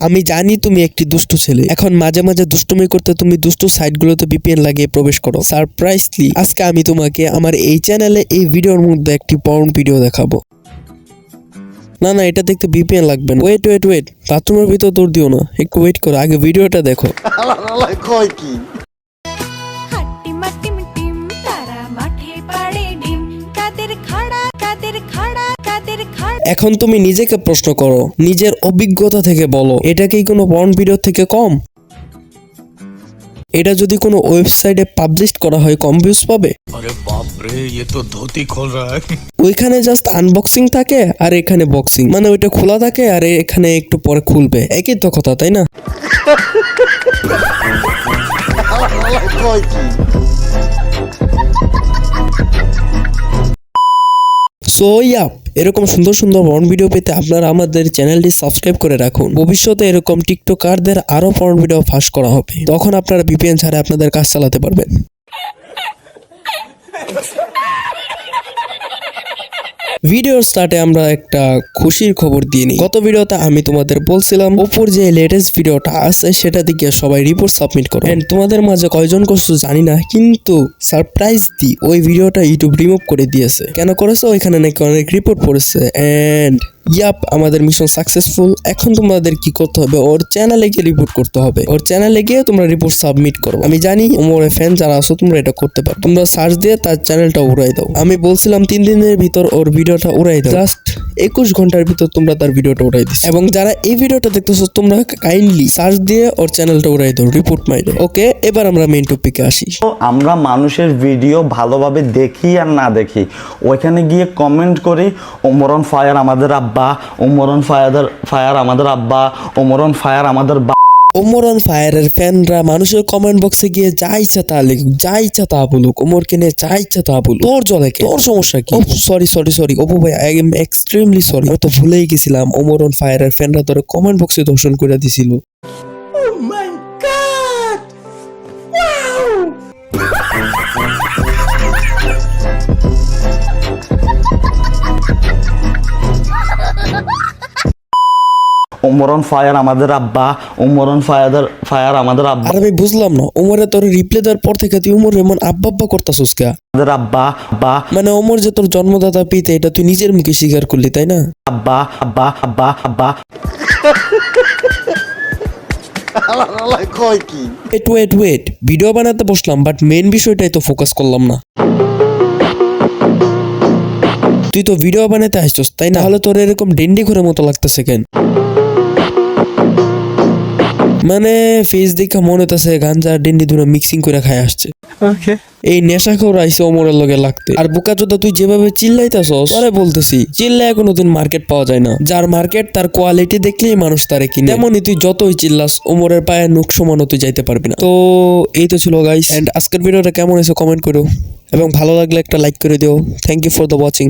আমি জানি তুমি একটি দুষ্ট ছেলে। এখন মাঝে মাঝে দুষ্টুমি করতে তুমি দুষ্ট সাইটগুলোতে ভিপিএন লাগিয়ে প্রবেশ করো। সারপ্রাইজলি আজকে আমি তোমাকে আমার এই চ্যানেলে এই ভিডিওর মধ্যে একটি পর্ন ভিডিও দেখাবো। না না, এটা দেখতে ভিপিএন লাগবে না। ওয়েট ওয়েট ওয়েট, বাথরুমের ভিতর দৌড় দিও না, একটু ওয়েট করো, আগে ভিডিওটা দেখো। এখন তুমি নিজেকে প্রশ্ন করো, নিজের অভিজ্ঞতা থেকে বলো, এটা কি কোনো পর্ন ভিডিও থেকে কম? এটা যদি কোনো ওয়েবসাইটে পাবলিশ করা হয় কম ভিউজ পাবে? আরে বাপ রে, ये तो धोती खोल रहा है। ওইখানে জাস্ট আনবক্সিং থাকে আর এখানে বক্সিং, মানে ওইটা খোলা থাকে আর এখানে একটু পরে খুলবে, একই তো কথা, তাই না? সো ইয়াপ, এরকম সুন্দর সুন্দর পর্ন ভিডিও পেতে আপনারা আমাদের চ্যানেলটি সাবস্ক্রাইব করে রাখুন। ভবিষ্যতে এরকম টিকটকারদের আরো পর্ন ভিডিও ফাঁস করা হবে, তখন আপনারা ভিপিএন ছাড়া আপনাদের কাজ চালাতে পারবেন। ভিডিওর স্টার্টে আমরা একটা খুশির খবর দিয়ে নিই। গত ভিডিওতে আমি তোমাদের বলছিলাম ওপোর যে লেটেস্ট ভিডিওটা আছে সেটা দিকে সবাই রিপোর্ট সাবমিট করো। এন্ড তোমাদের মাঝে কয়জন করছো জানি না, কিন্তু সারপ্রাইজ দি ওই ভিডিওটা ইউটিউব রিমুভ করে দিয়েছে। কেন করেছে? ওইখানে নাকি অনেক রিপোর্ট পড়েছে। এন্ড ইয়াপ, আমাদের মিশন সাকসেসফুল। এখন তোমাদের কি করতে হবে? ওর চ্যানেলে গিয়ে রিপোর্ট করতে হবে। ওর চ্যানেলে গিয়ে তোমরা রিপোর্ট সাবমিট করো। আমি জানি ওমরের ফ্যান যারা আছো তোমরা এটা করতে পারো। তোমরা সার্চ দিয়ে তার চ্যানেলটা উড়াই দাও। আমি বলছিলাম 3 দিনের ভিতর ওর ভিডিওটা উড়াই দাও। জাস্ট 21 ঘন্টার ভিতর তোমরা তার ভিডিওটা উড়াই দিছো। এবং যারা এই ভিডিওটা দেখতেছো তোমরা কাইন্ডলি সার্চ দিয়ে ওর চ্যানেলটা উড়াই দাও, রিপোর্ট মাইরো। ওকে, এবার আমরা মেইন টপিকে আসি। আমরা মানুষের ভিডিও ভালোভাবে দেখি আর না দেখি, ওইখানে গিয়ে কমেন্ট করি ওমরন ফায়ার আমাদের আব্বা, ওমরন ফায়ার আমাদের আব্বা, ওমরন ফায়ার আমাদের ওমরন ফায়ারের ফ্যানরা মানুষের কমেন্ট বক্সে গিয়ে যা ইচ্ছা তা লিখুক, যা ইচ্ছা তা বলুক, ওমরকে নিয়ে যা ইচ্ছা তা বলুক। তোর জলে তোর সমস্যা কি? সরি অপু ভাই, আই এম এক্সট্রিমলি সরি। আমি তো ভুলেই গেছিলাম ওমরন ফায়ারের ফ্যানরা তোর কমেন্ট বক্সে দর্শন করে দিছিল। ওমরন ফায়ার আমাদের আব্বা, ওমরন ফায়ার আমাদের আব্বা। আর আমি বুঝলাম না, ওমরে তোর রিপ্লে দেওয়ার পর থেকে তুই ওমর এমন আব্বা আব্বা করতাছস কে? আমাদের আব্বা আব্বা, মানে ওমর যে তোর জন্মদাতা পিতা এটা তুই নিজের মুখে স্বীকার করলি, তাই না? আব্বা আব্বা আব্বা আব্বা। ওয়েট, ভিডিও বানাতে বসলাম বাট মেইন বিষয়টাই তো ফোকাস করলাম না। তুই তো ভিডিও বানাতে আসছস, তাই না? তাহলে তোর এরকম ডেন্ডি ঘরের মতো লাগতেছে কেন? মানে ফেস দেখা মনে হইতাছে গাঞ্জা ডেন্ডি ধরে মিক্সিং করে খাই আসছে। এই নেশা খোর আইছে ওমরের লগে লাগতে। আর বোকা চোদা, তুই যেভাবে চিল্লাইতাছস, আরে বলতেছি চিল্লায় কোনোদিন মার্কেট পাওয়া যায় না। যার মার্কেট তার কোয়ালিটি দেখলেই মানুষ তারে কিনে। তেমনই তুই যতই চিল্লাস ওমরের পায়ে নুক সমানও তুই যাইতে পারবি না। তো এই তো ছিল গাইস, এন্ড আজকের ভিডিওটা কেমন হয়েছে কমেন্ট করো, এবং ভালো লাগলে একটা লাইক করে দিও। Thank you for the watching.